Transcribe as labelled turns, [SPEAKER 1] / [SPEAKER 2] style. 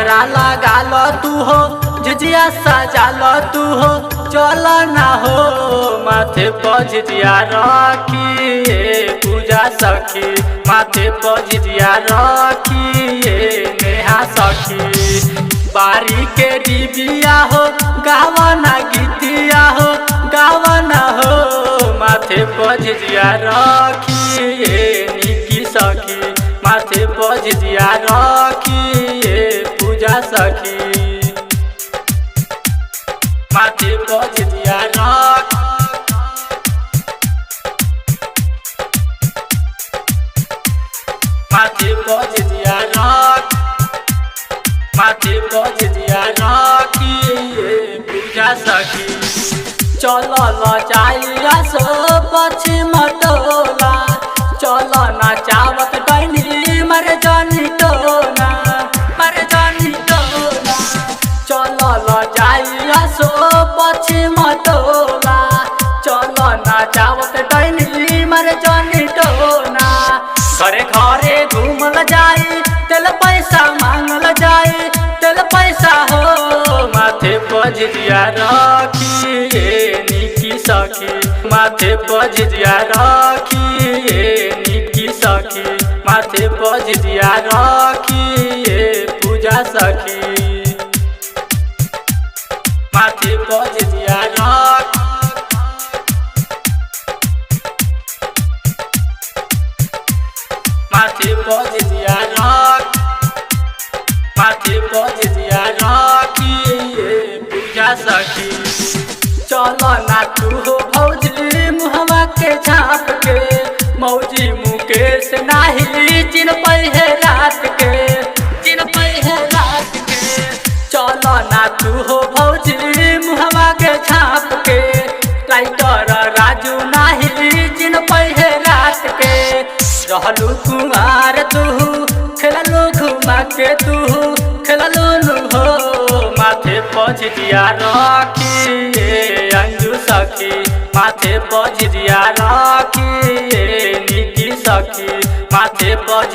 [SPEAKER 1] गजरा लगा लो तू हो, झिझिया सजा लो तू हो, चल ना हो माथे पर झिझिया रखी पूजा सखी, माथे पर झिझिया रखी नेहा सखी। बारी के डिबिया हो गावना गीतिया हो, गावना हो माथे पर झिझिया रखी निकी सखी, माथे पर झिझिया रखी पूजा सखी, माथे पर झिझिया रखी, माथे पर झिझिया रखी, माथे पर झिझिया रखी पूजा सखी। चल जाइया सो पश्चिम टोला, चल नाचावत डैनी मर जानी टोना, मर जानी टोना। चल जाइया सो पश्चिम टोला, चल नाचावत डैनी मर जानी टोना। घरे घरे घूमल जाई तेल पैसा मांगल जाई, तेल पैसा हो माथे पर झिझिया रखी निकी सखी, माथे पर झिझिया रखी निकी सखी, माथे पर झिझिया रखी पूजा सखी, माथे पर झिझिया रखी, माथे पर झिझिया रखी, माथे पर झिझिया रखी पूजा सखी। चल ना तू हो भौजी मुहवा के झाँप के, मौजी मुकेश नाही चिन पहे रात के, चिन पहे रात के। चल ना तू हो भौजी मुहवा के झाँप के, टाइटर राजू नाही चिन पहे रात के। रहलू कुमार तू खेललू घुमा के, तू खेललू नु हो माथे पर झिझिया रखी अंजू सखी, माथे पर झिझिया रखी निकी सखी, माथे पर